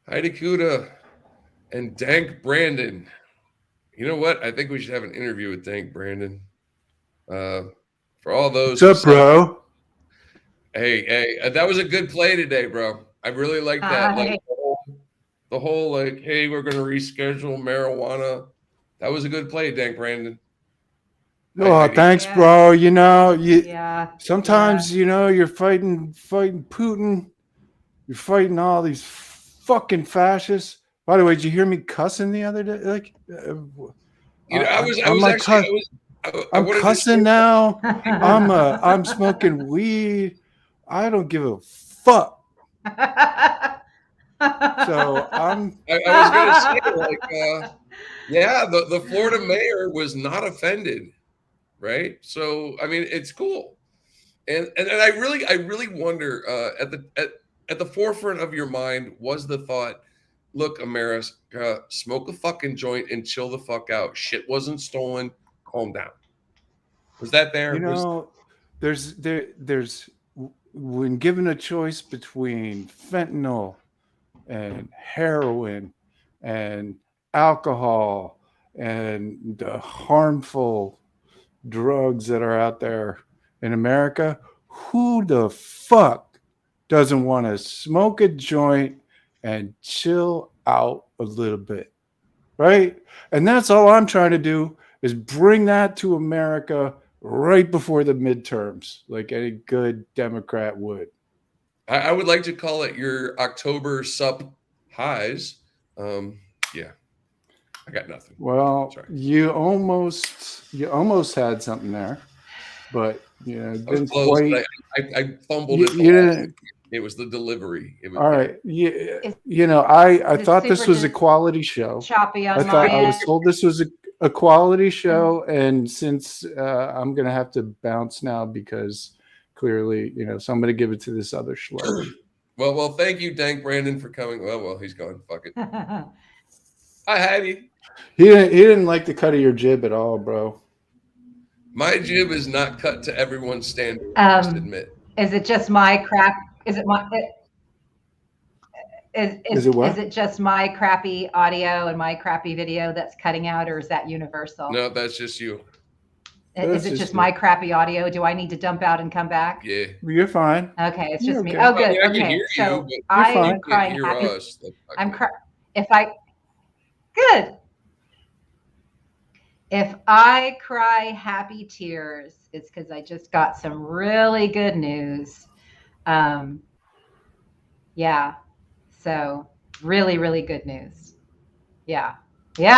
Heidi Kuda and Dank Brandon. You know what? I think we should have an interview with Dank Brandon. For all those. What's up, bro? Hey, that was a good play today, bro. I really like that. Like the whole like, hey, we're gonna reschedule marijuana. That was a good play, Dank Brandon. Oh, thanks, bro. You know, sometimes you know you're fighting Putin. You're fighting all these fucking fascists. By the way, did you hear me cussing the other day? Like, I'm cussing now. I'm smoking weed. I don't give a fuck. So I was gonna say, like, yeah, the Florida mayor was not offended, right? So I mean, it's cool, and I really wonder at the forefront of your mind was the thought, look, America, smoke a fucking joint and chill the fuck out. Shit wasn't stolen. Calm down. Was that there? You know, there's when given a choice between fentanyl and heroin and alcohol and the harmful drugs that are out there in America, who the fuck doesn't want to smoke a joint and chill out a little bit, right? And that's all I'm trying to do is bring that to America right before the midterms, like any good Democrat would. I would like to call it your October sup highs. Yeah, I got nothing. Well, you almost had something there, but you know, didn't quite. I fumbled it. It was the delivery. All right, you know, I thought this was a quality show. Choppy on I was told this was a quality show, and since I'm gonna have to bounce now because clearly, you know, so I'm gonna give it to this other schlub. Well, thank you, Dank Brandon, for coming. Well, he's gone. Fuck it. Hi, Heidi. He didn't like the cut of your jib at all, bro. My jib is not cut to everyone's standard. I must admit. Is it just my crap? Is it my? Is it what? Is it just my crappy audio and my crappy video that's cutting out, or is that universal? No, that's just you. Is it just my crappy audio? Do I need to dump out and come back? Yeah, you're fine. Okay, it's just me. Oh, good. Okay, so I am crying happy. I'm crying. Good. If I cry happy tears, it's because I just got some really good news. Yeah. So really, really good news. Yeah. We need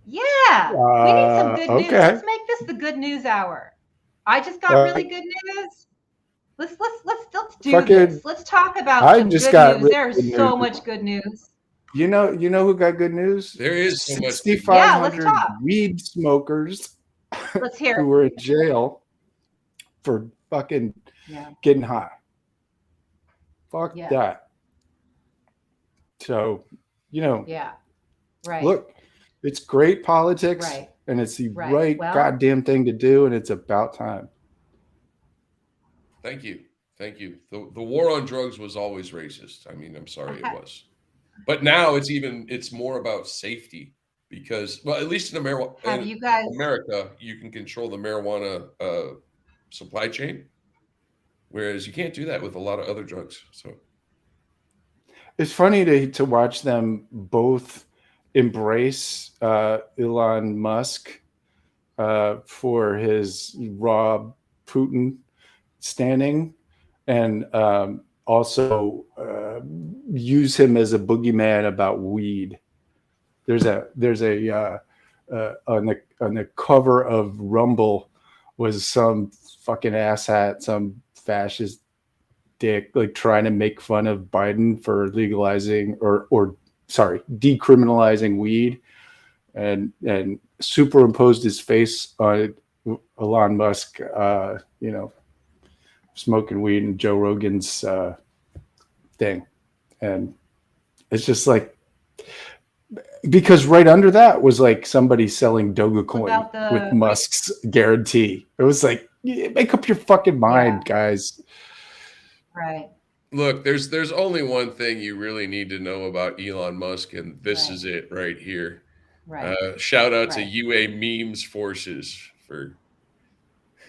some good news. Let's make this the good news hour. I just got really good news. Let's do this. Let's talk about some good news. There's so much good news. You know who got good news? There is so much. 6,500 weed smokers. Let's hear who were in jail for fucking getting high. Fuck that. So, you know. Yeah. Right. Look, it's great politics, and it's the right goddamn thing to do, and it's about time. Thank you. The war on drugs was always racist. I mean, I'm sorry it was. But now it's more about safety because, well, at least in America, you can control the marijuana supply chain, whereas you can't do that with a lot of other drugs. So it's funny to watch them both embrace Elon Musk for his raw Putin standing, and also use him as a boogeyman about weed. There's a on the cover of Rumble was some fucking asshat, some fascist dick, like trying to make fun of Biden for legalizing or decriminalizing weed, and superimposed his face on Elon Musk, smoking weed and Joe Rogan's thing. And it's just like, because right under that was like somebody selling Dogecoin with Musk's guarantee. It was like, make up your fucking mind, guys. Right. Look, there's only one thing you really need to know about Elon Musk, and this is it right here. Right. Shout out to UA Memes Forces for.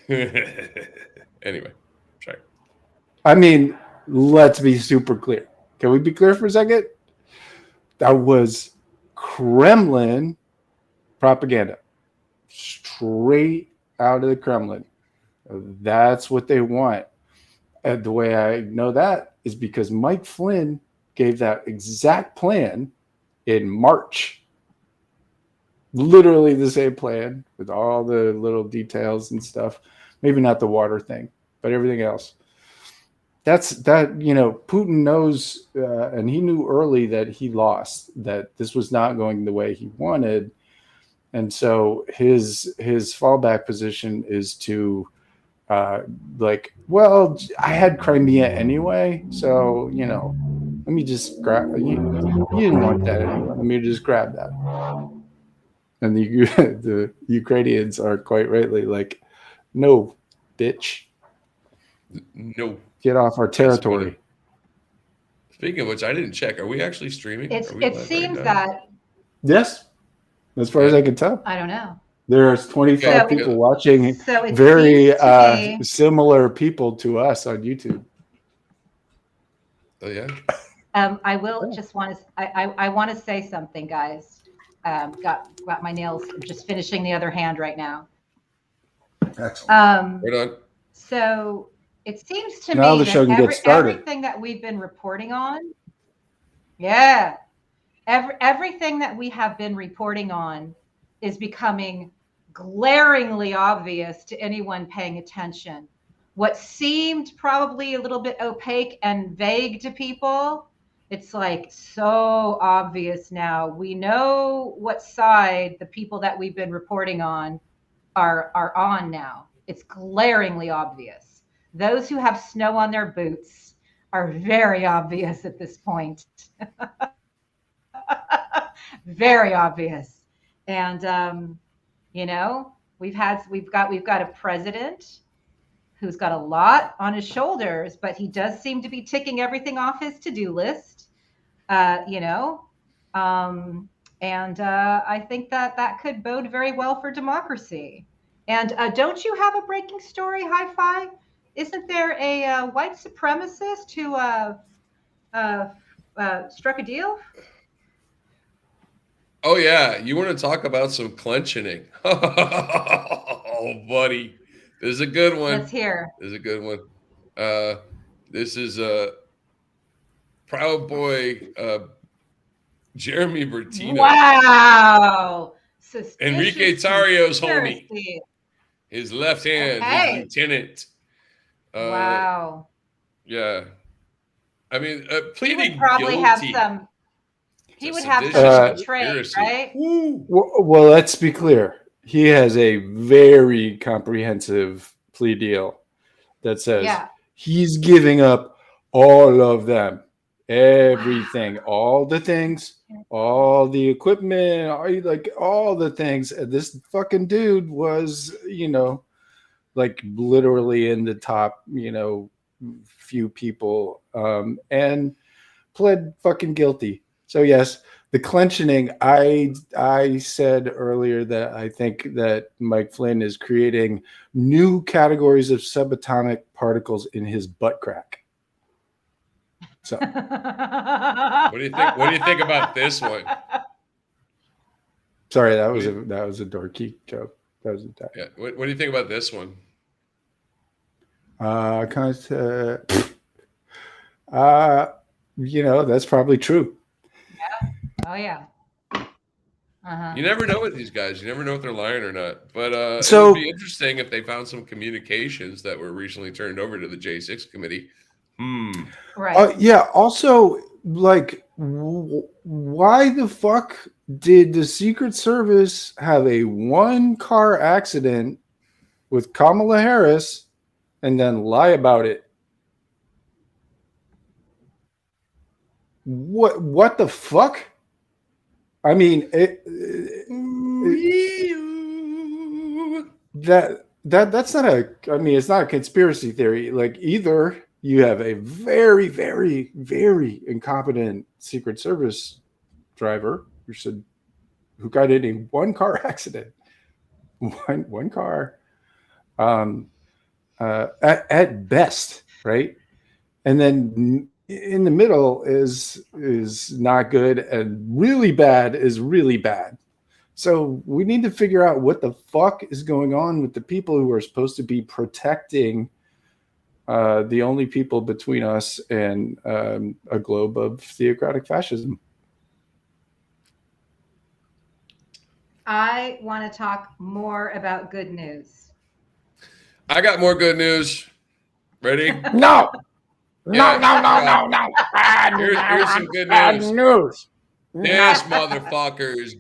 Anyway, sorry. I mean, let's be super clear. Can we be clear for a second? That was Kremlin propaganda, straight out of the Kremlin. That's what they want. And the way I know that is because Mike Flynn gave that exact plan in March. Literally the same plan with all the little details and stuff. Maybe not the water thing, but everything else. Putin knows, and he knew early that he lost, that this was not going the way he wanted. And so his fallback position is to well, I had Crimea anyway, so let me just grab. You didn't want that anyway. Let me just grab that. And the Ukrainians are quite rightly like, no, bitch, no, get off our territory. Speaking of which, I didn't check. Are we actually streaming? It seems that. Yes, as far as I can tell. I don't know. There's 25 people watching, very similar people to us on YouTube. Oh yeah. I will just want to. I want to say something, guys. Got my nails. I'm just finishing the other hand right now. Excellent. Right on. So it seems to me that everything that we've been reporting on, everything that we have been reporting on is becoming glaringly obvious to anyone paying attention. What seemed probably a little bit opaque and vague to people, it's like so obvious now. We know what side the people that we've been reporting on are on now. It's glaringly obvious. Those who have snow on their boots are very obvious at this point. Very obvious. And we've got a president who's got a lot on his shoulders, but he does seem to be ticking everything off his to-do list. I think that could bode very well for democracy. And don't you have a breaking story, Hi-Fi? Isn't there a white supremacist who struck a deal? Oh yeah, you want to talk about some clenching? Oh, buddy, this is a good one. Let's hear. This is a good one. This is Proud Boy Jeremy Bertino. Wow. Enrique Tarrio's homie. His left hand, his lieutenant. Wow. Yeah. I mean, pleading he would probably guilty. Have some. He would have some trade, right? Well, let's be clear. He has a very comprehensive plea deal that says he's giving up all of them, everything, all the things, all the equipment, all the things. And this fucking dude was, literally in the top, few people, and pled fucking guilty. So yes, the clenching. I said earlier that I think that Mike Flynn is creating new categories of subatomic particles in his butt crack. So, what do you think? What do you think about this one? Sorry, that was a dorky joke. That was yeah. What do you think about this one? That's probably true. Yeah. Oh yeah. Uh-huh. You never know with these guys. You never know if they're lying or not. But it would be interesting if they found some communications that were recently turned over to the J6 committee. Right. Yeah. Also, like, why the fuck did the Secret Service have a 1-car accident with Kamala Harris and then lie about it? What the fuck? I mean, that's not a. I mean, it's not a conspiracy theory. Like, either you have a very, very, very incompetent Secret Service driver who got in a 1-car accident, one car, at best, right? And then in the middle is not good, and really bad is really bad. So we need to figure out what the fuck is going on with the people who are supposed to be protecting the only people between us and a globe of theocratic fascism. I want to talk more about good news. I got more good news. Ready? No. Yeah, No. Here's some good news. This motherfucker is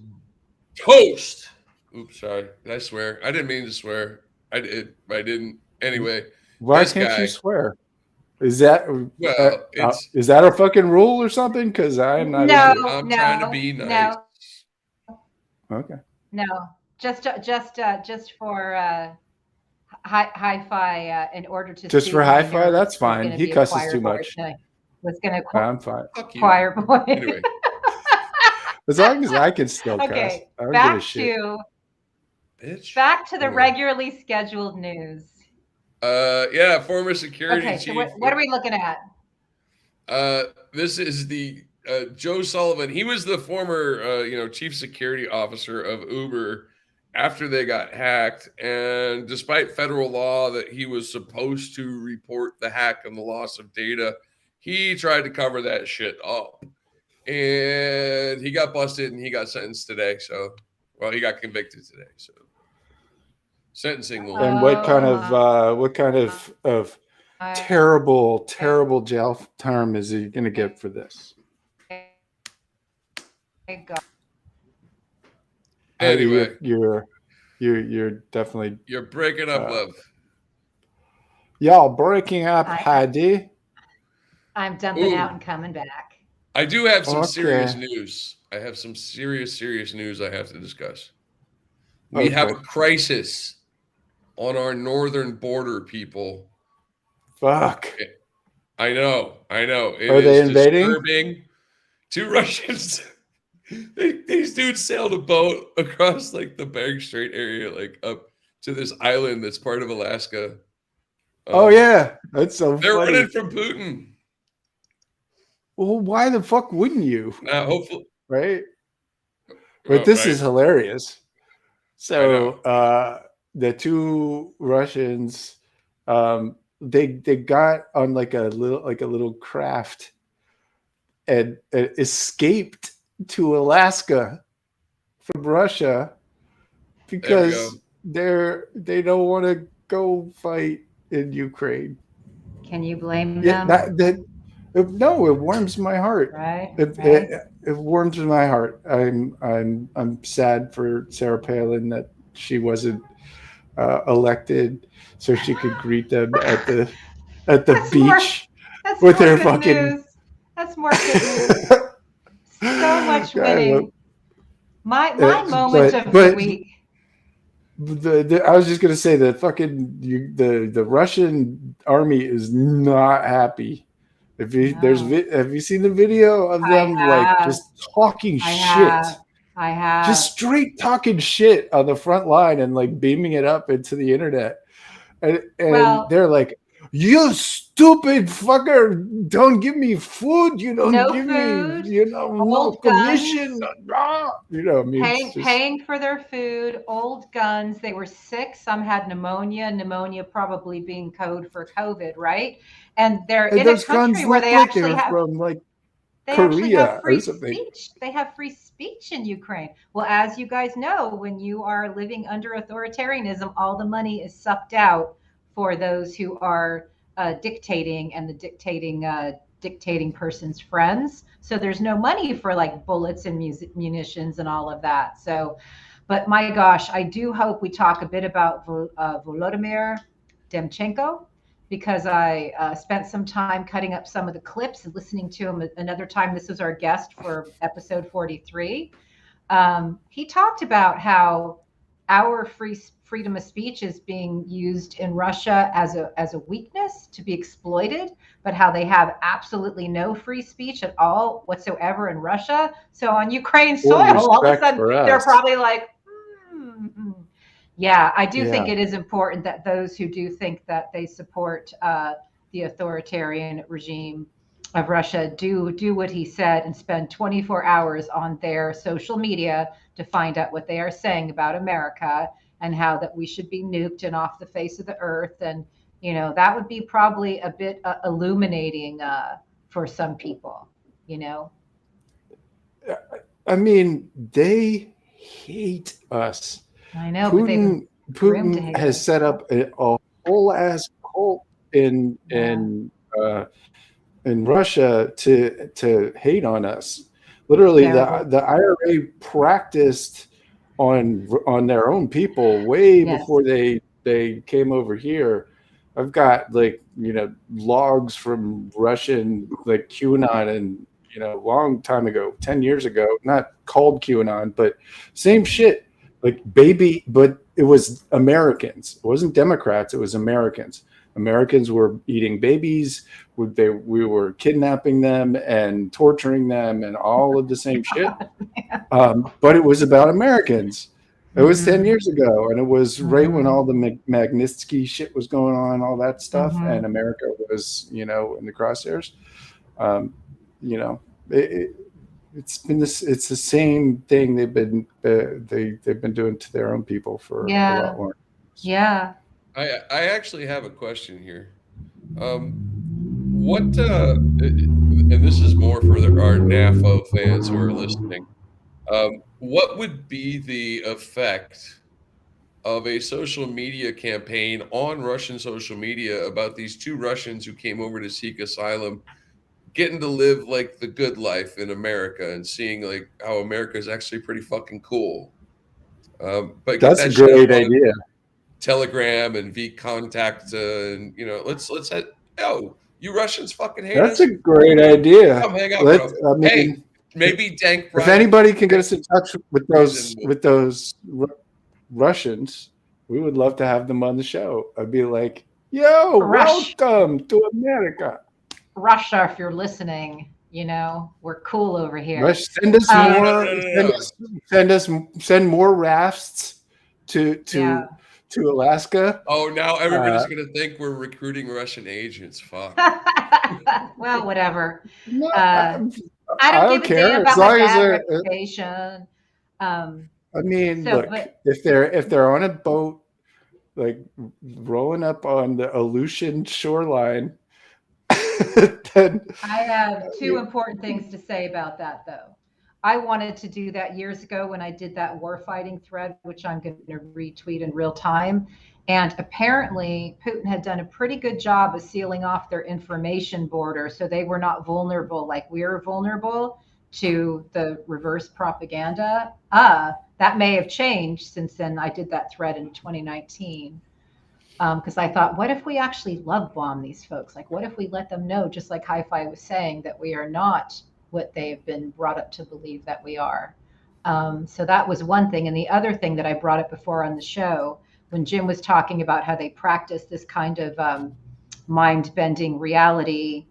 toast. Oops, sorry. Did I swear? I didn't mean to swear. I did, but I didn't. Anyway, why can't you swear? Is that is that a fucking rule or something? Because I'm not. I'm trying to be nice. Okay. No, just for hi-fi in order to just for hi-fi. That's fine. He cusses too much. Was going to I'm fine. Choir boy. Anyway. As long as I can still cuss. Okay, back to the regularly scheduled news. Yeah, former security chief. So what are we looking at? This is the Joe Sullivan. He was the former chief security officer of Uber after they got hacked, and despite federal law that he was supposed to report the hack and the loss of data, he tried to cover that shit up. And he got busted and he got sentenced today. So, well, he got convicted today. So, sentencing will. And what kind of terrible jail term is he going to get for this? Anyway, you're definitely breaking up, love. Y'all breaking up, Heidi. I'm dumping out and coming back. I do have some serious news. I have some serious news I have to discuss. We have a crisis on our northern border, people. Fuck. I know. Are they invading? Disturbing. 2 Russians. These dudes sailed a boat across like the Bering Strait area, like up to this island that's part of Alaska. Oh yeah, that's so. They're funny. running from Putin. Well, why the fuck wouldn't you? Now, hopefully, right? But this is hilarious. So the 2 Russians, they got on like a little craft and escaped to Alaska from Russia because they don't want to go fight in Ukraine. Can you blame them? No, it warms my heart. Right. It warms my heart. I'm sad for Sarah Palin that she wasn't elected so she could greet them at the beach with her fucking. News. That's more good news. So much winning. My moment of the week. I was just gonna say that the Russian army is not happy. Have you seen the video of them just talking shit? I have. Just straight talking shit on the front line and like beaming it up into the internet. And they're like, "You stupid fucker, don't give me food, you don't give food, me, no commission." Paying for their food, old guns. They were sick. Some had pneumonia probably being code for COVID, right? And they're in a country where they actually have from like they Korea actually have free or something. speech. They have free speech in Ukraine. Well, as you guys know, when you are living under authoritarianism, all the money is sucked out for those who are dictating and the dictating person's friends. So there's no money for like bullets and munitions and all of that. So, but my gosh, I do hope we talk a bit about Volodymyr Demchenko, because I spent some time cutting up some of the clips and listening to him another time. This was our guest for episode 43. He talked about how our freedom of speech is being used in Russia as a weakness to be exploited, but how they have absolutely no free speech at all whatsoever in Russia. So on Ukraine soil, all of a sudden they're probably like, yeah, I do think it is important that those who do think that they support the authoritarian regime of Russia do what he said and spend 24 hours on their social media to find out what they are saying about America and how that we should be nuked and off the face of the earth. And, you know, that would be probably a bit illuminating for some people, you know. I mean, they hate us. I know. Putin has set up a whole ass cult in Russia to hate on us. Literally, the IRA practiced on their own people way before they came over here. I've got logs from Russian QAnon and long time ago, 10 years ago, not called QAnon, but same shit. But it was Americans. It wasn't Democrats. It was Americans. Americans were eating babies. We were kidnapping them and torturing them and all of the same shit. But it was about Americans. It was 10 years ago, and it was right when all the Magnitsky shit was going on, all that stuff, and America was, in the crosshairs. It's the same thing they've been doing to their own people for a lot longer. Yeah. I actually have a question here. What and this is more for our NAFO fans who are listening. What would be the effect of a social media campaign on Russian social media about these two Russians who came over to seek asylum, getting to live like the good life in America and seeing like how America is actually pretty fucking cool? But that's a great idea. Telegram and VKontakte and let's you Russians fucking hate us. That's a great idea. Come hang out with them. Hey, maybe Dank. If anybody can get us in touch with those Russians, we would love to have them on the show. I'd be like, yo, welcome to America. Russia, if you're listening, we're cool over here. Send us more. Send more rafts to Alaska. Oh, now everybody's gonna think we're recruiting Russian agents. Fuck. Well, whatever. No, I don't give a damn about my bad reputation. I mean, look, if they're on a boat, rolling up on the Aleutian shoreline, then I have two important things to say about that, though. I wanted to do that years ago when I did that war fighting thread, which I'm going to retweet in real time. And apparently Putin had done a pretty good job of sealing off their information border. So they were not vulnerable like we're vulnerable to the reverse propaganda. That may have changed since then. I did that thread in 2019. Because I thought, what if we actually love bomb these folks? Like, what if we let them know, just like Hi-Fi was saying, that we are not what they have been brought up to believe that we are. So that was one thing. And the other thing that I brought up before on the show, when Jim was talking about how they practice this kind of mind-bending reality,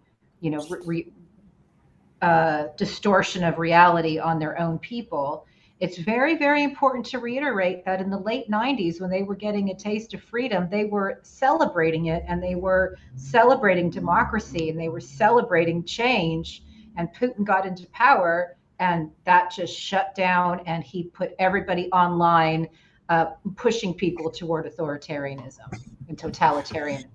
distortion of reality on their own people, it's very, very important to reiterate that in the late 90s, when they were getting a taste of freedom, they were celebrating it, and they were celebrating democracy, and they were celebrating change. And Putin got into power, and that just shut down, and he put everybody online, pushing people toward authoritarianism and totalitarianism.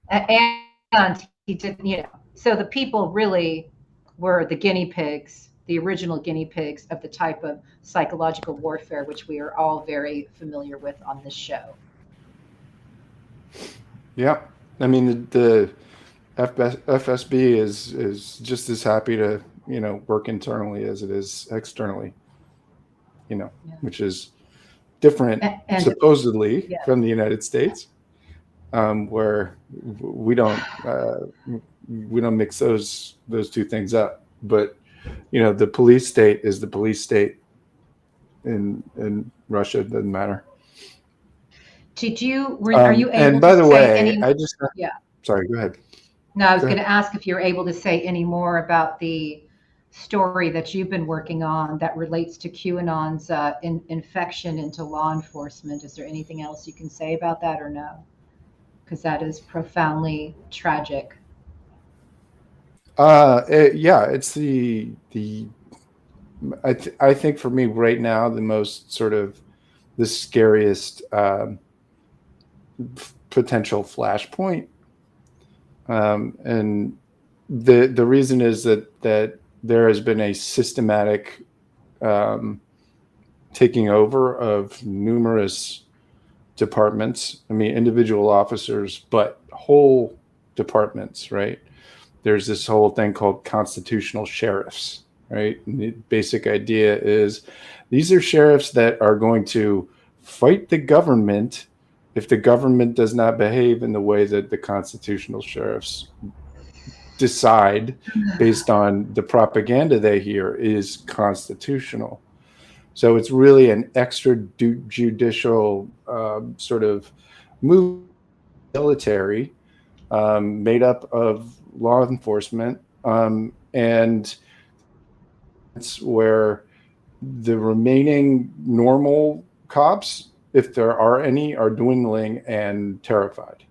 And he did, so the people really were the guinea pigs, the original guinea pigs of the type of psychological warfare, which we are all very familiar with on this show. Yeah. I mean, the FSB is just as happy to work internally as it is externally, which is different and supposedly yes. from the United States, where we don't mix those two things up. But the police state is the police state in Russia. It doesn't matter. Are you able and to by the say way, any? I just Yeah. Sorry, go ahead. No, I was going to ask if you're able to say any more about the story that you've been working on that relates to QAnon's infection into law enforcement. Is there anything else you can say about that or no? Because that is profoundly tragic. It's I think for me right now, the most sort of the scariest potential flashpoint. And the reason is that there has been a systematic taking over of numerous departments. I mean, individual officers, but whole departments, right? There's this whole thing called constitutional sheriffs, right? And the basic idea is these are sheriffs that are going to fight the government if the government does not behave in the way that the constitutional sheriffs decide based on the propaganda they hear is constitutional. So it's really an extrajudicial sort of move, military made up of law enforcement, and it's where the remaining normal cops, if there are any, are dwindling and terrified.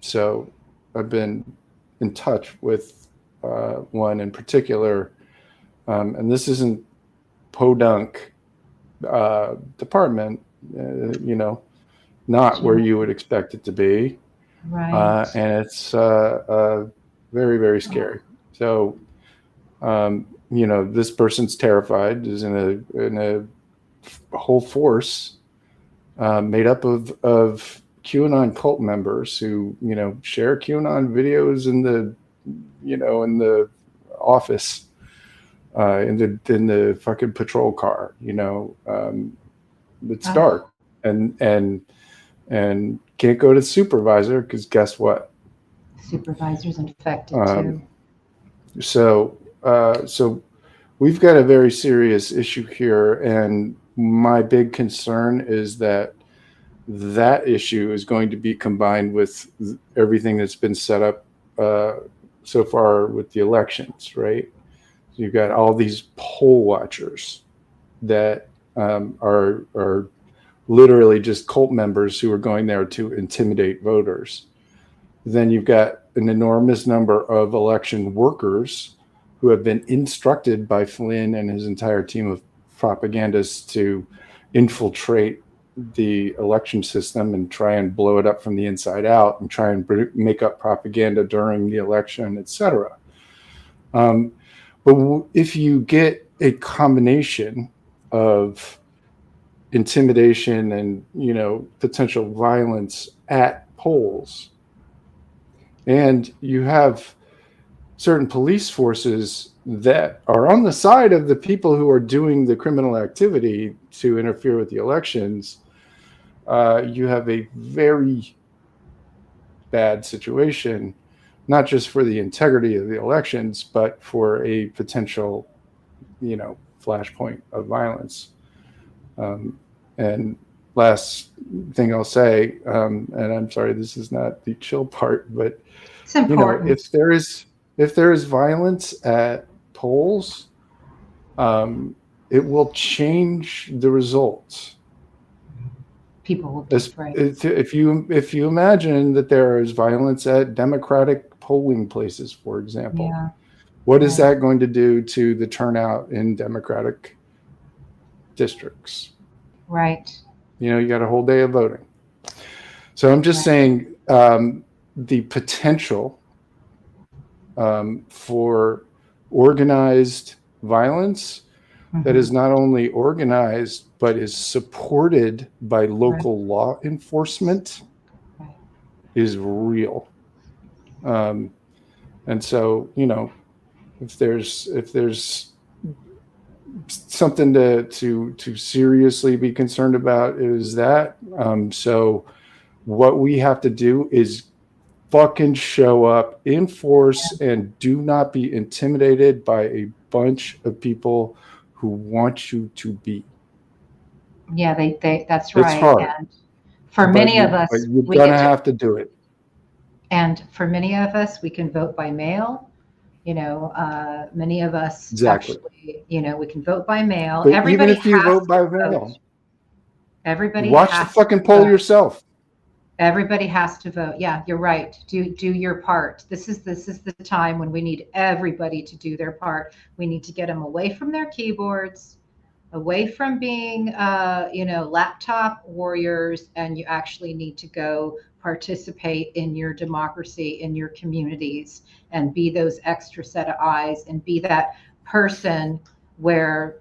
So I've been in touch with one in particular, and this isn't podunk department, not where you would expect it to be. Right. And it's very, very scary. So, this person's terrified, is in a whole force made up of QAnon cult members who, share QAnon videos in the office, in the fucking patrol car. It's dark and can't go to the supervisor because guess what? Supervisor's infected too. So we've got a very serious issue here, and my big concern is that issue is going to be combined with everything that's been set up so far with the elections, right? So you've got all these poll watchers that are literally just cult members who are going there to intimidate voters. Then you've got an enormous number of election workers who have been instructed by Flynn and his entire team of propagandists to infiltrate the election system and try and blow it up from the inside out and try and make up propaganda during the election, etc. But if you get a combination of intimidation and potential violence at polls, and you have certain police forces that are on the side of the people who are doing the criminal activity to interfere with the elections, you have a very bad situation, not just for the integrity of the elections, but for a potential, flashpoint of violence. And last thing I'll say, and I'm sorry, this is not the chill part, but it's important. If there is violence at polls, it will change the results. People will be afraid. If you imagine that there is violence at Democratic polling places, for example, what is that going to do to the turnout in Democratic districts? Right. You got a whole day of voting. So I'm just saying the potential for organized violence that is not only organized but is supported by local law enforcement is real. And so, if there's something to seriously be concerned about, is that. So what we have to do is fucking show up in force and do not be intimidated by a bunch of people who want you to be. Yeah, that's It's right. hard, And for many of us, you're we gonna get to, have to do it. and for many of us, we can vote by mail. Many of us Exactly. actually, we can vote by mail. But even Everybody if you has vote by to vote. mail, Everybody watch the has to fucking poll vote. yourself. Everybody has to vote. Yeah, you're right. Do your part. This is the time when we need everybody to do their part. We need to get them away from their keyboards, away from being laptop warriors, and you actually need to go participate in your democracy, in your communities, and be those extra set of eyes, and be that person where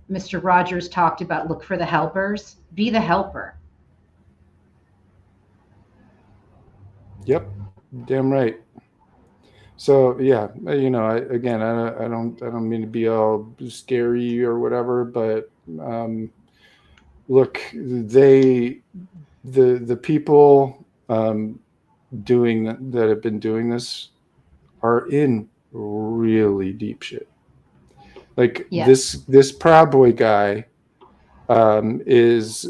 Mr. Rogers talked about, look for the helpers. Be the helper. Yep, damn right. So yeah, I don't mean to be all scary or whatever, but look, the people that have been doing this are in really deep shit. Like Yes. this Proud Boy guy is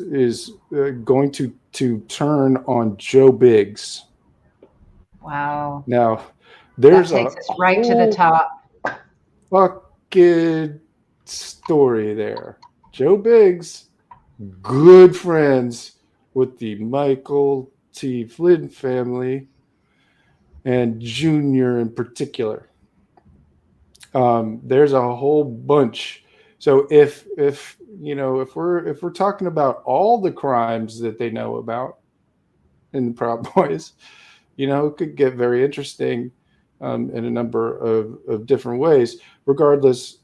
going to turn on Joe Biggs. Wow. Now, That there's a takes us right to the top. fucking story there. Joe Biggs, good friends with the Michael T. Flynn family and Junior in particular. There's a whole bunch. So if we're talking about all the crimes that they know about in the Proud Boys, it could get very interesting in a number of different ways. Regardless,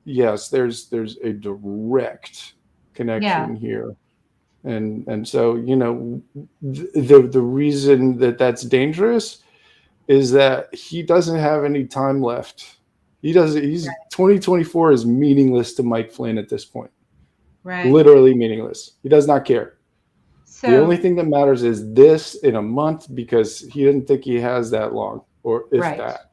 yes, there's a direct connection here, and so the reason that that's dangerous is that he doesn't have any time left. He's 2024 is meaningless to Mike Flynn at this point. Right. Literally meaningless. He does not care. So, the only thing that matters is this in a month, because he didn't think he has that long, or if that.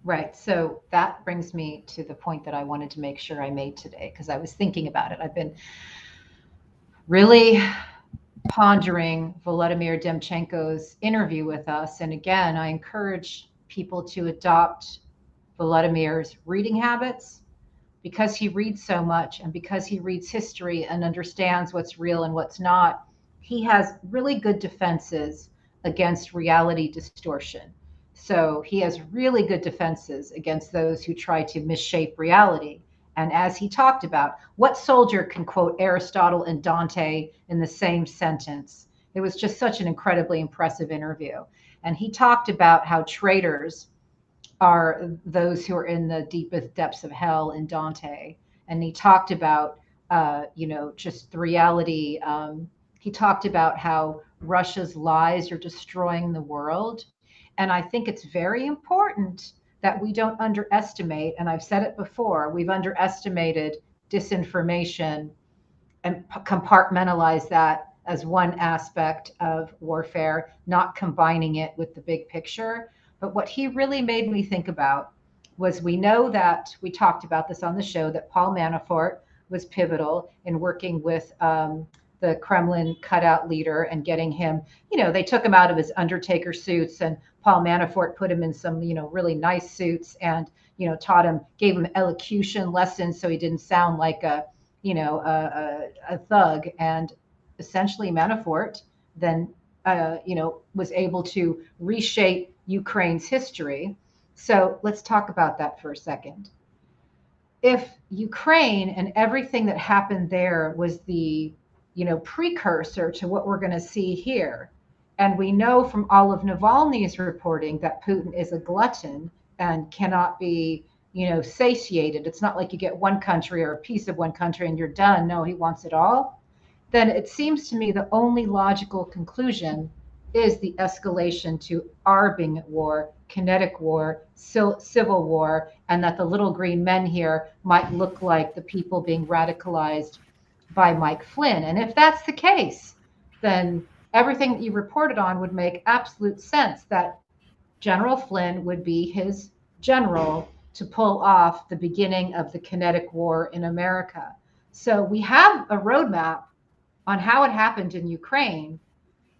Right. So that brings me to the point that I wanted to make sure I made today, because I was thinking about it. I've been really pondering Volodymyr Demchenko's interview with us. And again, I encourage people to adopt Volodymyr's reading habits, because he reads so much and because he reads history and understands what's real and what's not. He has really good defenses against reality distortion. So he has really good defenses against those who try to misshape reality. And as he talked about, what soldier can quote Aristotle and Dante in the same sentence? It was just such an incredibly impressive interview. And he talked about how traitors are those who are in the deepest depths of hell in Dante. And he talked about, just the reality. He talked about how Russia's lies are destroying the world. And I think it's very important that we don't underestimate, and I've said it before, we've underestimated disinformation and compartmentalize that as one aspect of warfare, not combining it with the big picture. But what he really made me think about was, we know that we talked about this on the show, that Paul Manafort was pivotal in working with the Kremlin cutout leader and getting him, they took him out of his Undertaker suits, and Paul Manafort put him in some, really nice suits, and, taught him, gave him elocution lessons so he didn't sound like a thug. And essentially Manafort then, was able to reshape Ukraine's history. So let's talk about that for a second. If Ukraine and everything that happened there was the, precursor to what we're going to see here, and we know from all of Navalny's reporting that Putin is a glutton and cannot be, satiated. It's not like you get one country or a piece of one country and you're done. No, he wants it all. Then it seems to me the only logical conclusion is the escalation to our being at war, kinetic war, civil war, and that the little green men here might look like the people being radicalized by Mike Flynn. And if that's the case, then everything that you reported on would make absolute sense, that General Flynn would be his general to pull off the beginning of the kinetic war in America. So we have a roadmap on how it happened in Ukraine,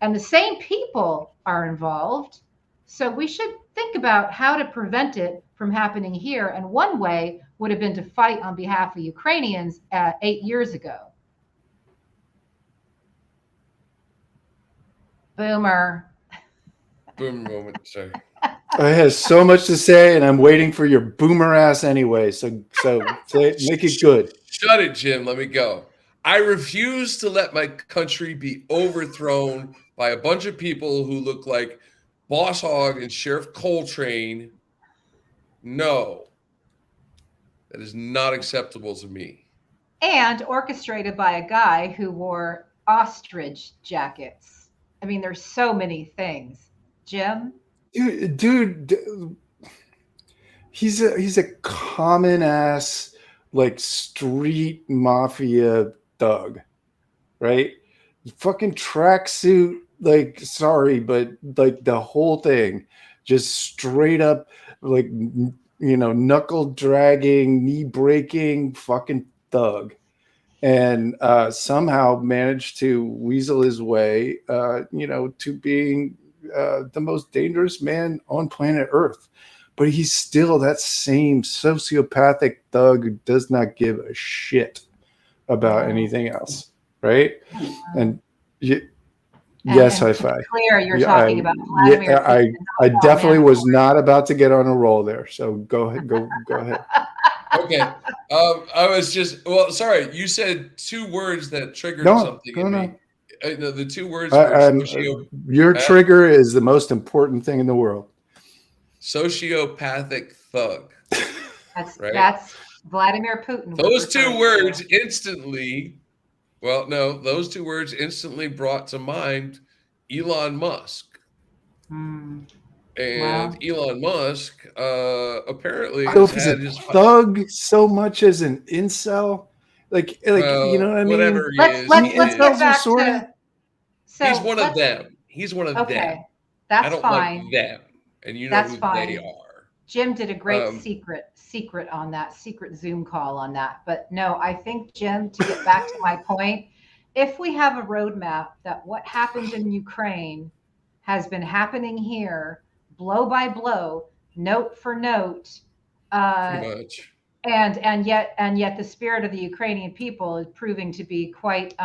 and the same people are involved. So we should think about how to prevent it from happening here. And one way would have been to fight on behalf of Ukrainians 8 years ago. Boomer. Boomer moment. Sorry. I have so much to say, and I'm waiting for your boomer ass anyway. So make it good. Shut it, Jim. Let me go. I refuse to let my country be overthrown by a bunch of people who look like Boss Hogg and Sheriff Coltrane. No, that is not acceptable to me. And orchestrated by a guy who wore ostrich jackets. I mean, there's so many things. Jim? Dude, he's a common ass, like, street mafia thug, right? Fucking tracksuit, like, sorry, but like the whole thing, just straight up, like, knuckle dragging, knee breaking, fucking thug, and somehow managed to weasel his way, to being the most dangerous man on planet Earth. But he's still that same sociopathic thug who does not give a shit about anything else, right? And yes, high five. Clear, you're talking about Vladimir. I definitely was not about to get on a roll there. So go ahead. Go ahead. Okay. I was just sorry. You said two words that triggered something in me. The two words were your trigger is the most important thing in the world. Sociopathic thug. That's Vladimir Putin. Those two words instantly. Well, no, those two words instantly brought to mind Elon Musk. And Elon Musk apparently has had his thug so much as an incel. Like you know what I mean? Whatever he is. Let's get back to. So he's one of them. He's one of them. That's I don't fine. like them, and you know who they are. Jim did a great secret on that, secret Zoom call on that. But no, I think, Jim, to get back to my point, if we have a roadmap that what happened in Ukraine has been happening here, blow by blow, note for note, pretty much. And yet the spirit of the Ukrainian people is proving to be quite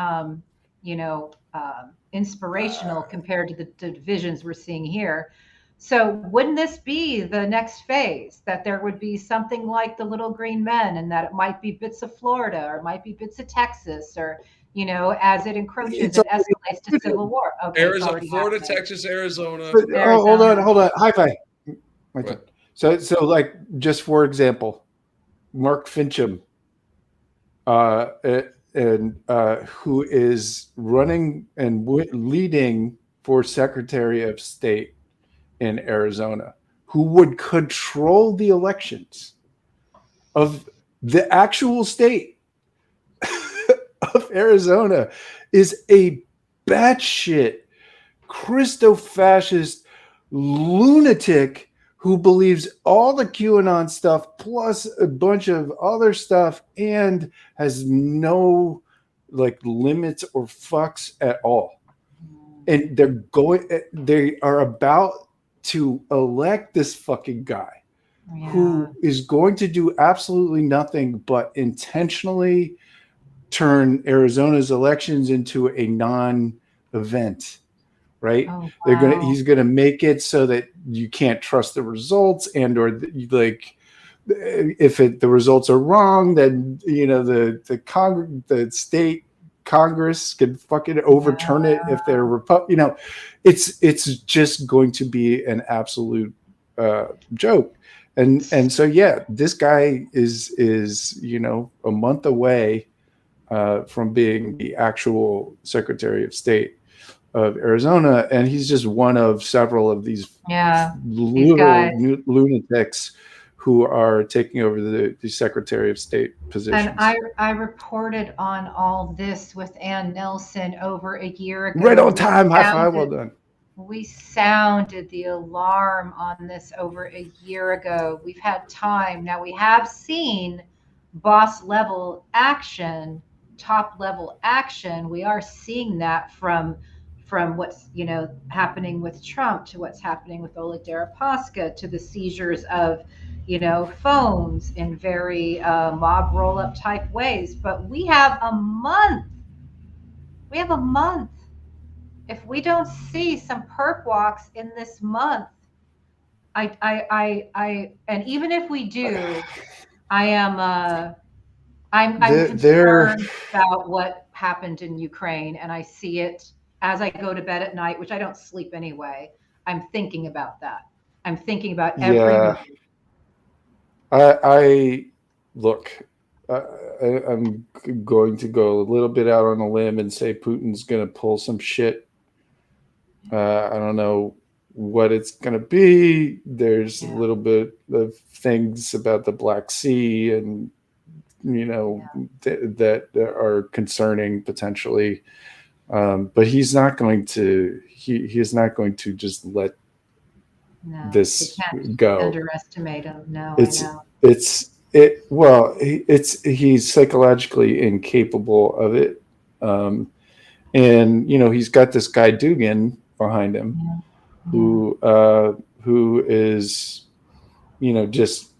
inspirational compared to the divisions we're seeing here. So wouldn't this be the next phase, that there would be something like the Little Green Men, and that it might be bits of Florida, or it might be bits of Texas, or as it encroaches and escalates to civil war? Okay, Arizona, Florida, Texas, Arizona. Hold on. High five. So like, just for example, Mark Fincham, who is running and leading for Secretary of State in Arizona, who would control the elections of the actual state of Arizona, is a batshit Christo-fascist lunatic who believes all the QAnon stuff plus a bunch of other stuff and has no limits or fucks at all. And they are about to elect this fucking guy who is going to do absolutely nothing but intentionally turn Arizona's elections into a non-event. Right? Oh, wow. He's gonna make it so that you can't trust the results, or if the results are wrong, then the state Congress can fucking overturn it if they're it's just going to be an absolute joke. And so this guy is a month away from being the actual Secretary of State. Arizona, and he's just one of several of these these guys. lunatics who are taking over the Secretary of State positions. And I reported on all this with Ann Nelson over a year ago. Right on time. High five. Well done. We sounded the alarm on this over a year ago. We've had time. Now we have seen boss level action, top level action. We are seeing that from what's happening with Trump to what's happening with Oleg Deripaska to the seizures of phones in very mob roll up type ways. But we have a month. If we don't see some perk walks in this month, and even if we do, I'm concerned about what happened in Ukraine, and I see it as I go to bed at night, which I don't sleep anyway. I'm thinking about that. I'm thinking about every move. I look. I'm going to go a little bit out on a limb and say Putin's going to pull some shit. I don't know what it's going to be. There's a little bit of things about the Black Sea and that are concerning potentially, but he's not going to. He is not going to just let this go. Underestimate him. No, he's psychologically incapable of it, and he's got this guy Dugan behind him, who is just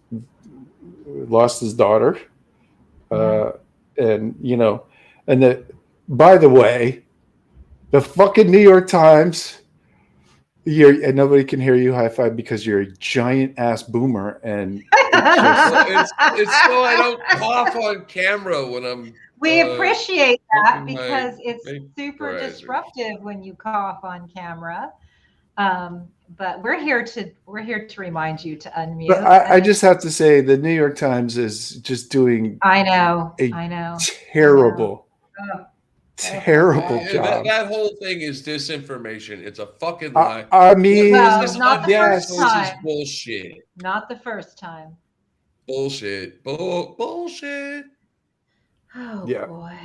lost his daughter. And that, by the way, the fucking New York Times, and nobody can hear you high five because you're a giant ass boomer, and it's so I don't cough on camera when I'm. We appreciate that because it's super disruptive when you cough on camera. But we're here to remind you to unmute. But I just have to say the New York Times is just doing I know terrible job. That whole thing is disinformation. It's a fucking lie. I mean, not the first time. This is bullshit. Not the first time. Bullshit. Bullshit. Oh boy.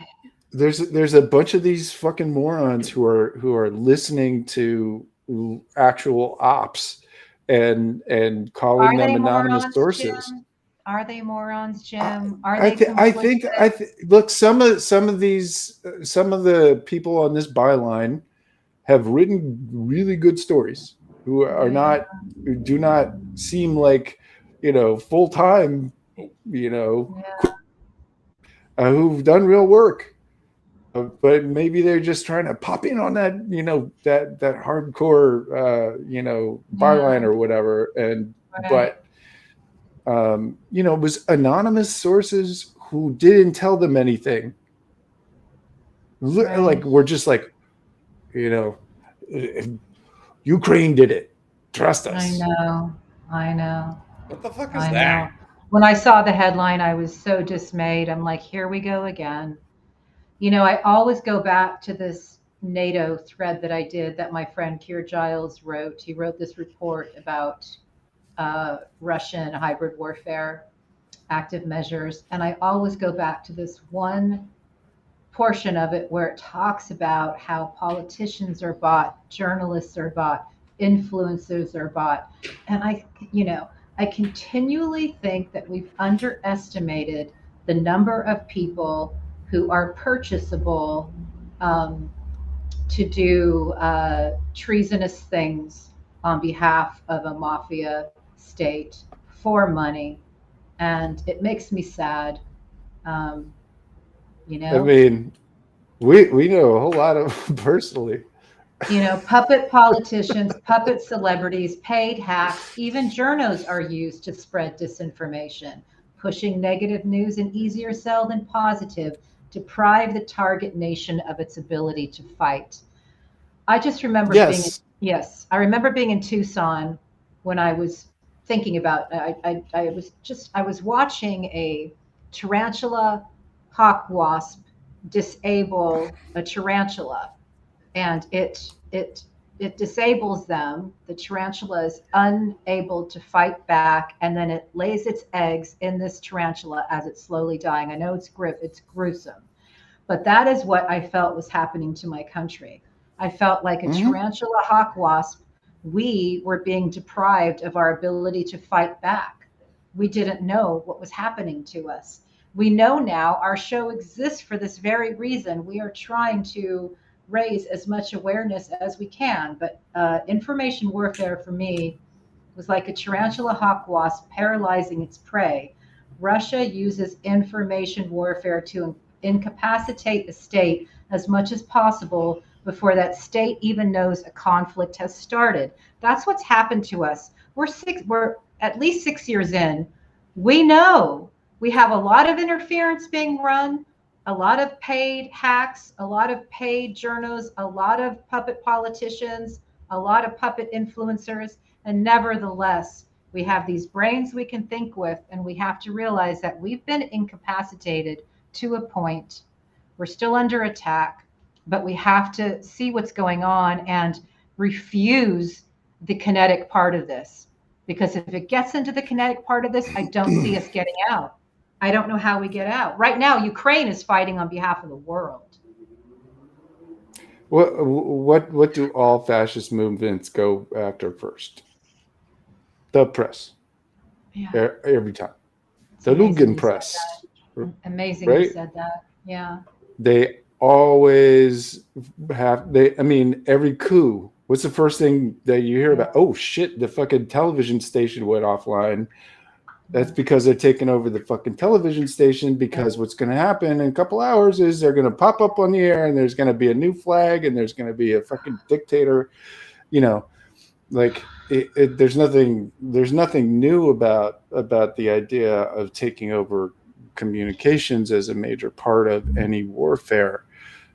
There's a bunch of these fucking morons who are listening to actual ops and calling them anonymous sources. Jim? Are they morons, Jim? I think look, some of the people on this byline have written really good stories who do not seem like full time who've done real work. But maybe they're just trying to pop in on that, that hardcore, byline or whatever. And, but, it was anonymous sources who didn't tell them anything. Right. Like, we're just like, Ukraine did it. Trust us. I know. What the fuck is that? When I saw the headline, I was so dismayed. I'm like, here we go again. I always go back to this NATO thread that I did that my friend Keir Giles wrote. He wrote this report about Russian hybrid warfare, active measures. And I always go back to this one portion of it where it talks about how politicians are bought, journalists are bought, influencers are bought. And I continually think that we've underestimated the number of people who are purchasable to do treasonous things on behalf of a mafia state for money. And it makes me sad. I mean, we know a whole lot of them personally. Puppet politicians, puppet celebrities, paid hacks, even journos are used to spread disinformation, pushing negative news an easier sell than positive, deprive the target nation of its ability to fight. I just remember I remember being in Tucson when I was thinking about, I was watching a tarantula hawk wasp disable a tarantula. and it disables them. The tarantula is unable to fight back, and then it lays its eggs in this tarantula as it's slowly dying. I know it's gruesome, but that is what I felt was happening to my country. I felt like a tarantula hawk wasp. We were being deprived of our ability to fight back. We didn't know what was happening to us. We know now our show exists for this very reason. We are trying to raise as much awareness as we can. But information warfare for me was like a tarantula hawk wasp paralyzing its prey. Russia uses information warfare to incapacitate the state as much as possible before that state even knows a conflict has started. That's what's happened to us. We're at least 6 years in. We know we have a lot of interference being run, a lot of paid hacks, a lot of paid journos, a lot of puppet politicians, a lot of puppet influencers, and nevertheless, we have these brains we can think with, and we have to realize that we've been incapacitated to a point. We're still under attack, but we have to see what's going on and refuse the kinetic part of this. Because if it gets into the kinetic part of this, I don't see us getting out. I don't know how we get out. Right now, Ukraine is fighting on behalf of the world. What do all fascist movements go after first? The press. Yeah. Every time. The Lugenpress. Amazing right? You said that. Yeah. They always have every coup. What's the first thing that you hear about? Oh shit, the fucking television station went offline. That's because they're taking over the fucking television station, because what's going to happen in a couple hours is they're going to pop up on the air and there's going to be a new flag and there's going to be a fucking dictator, like there's nothing new about the idea of taking over communications as a major part of any warfare.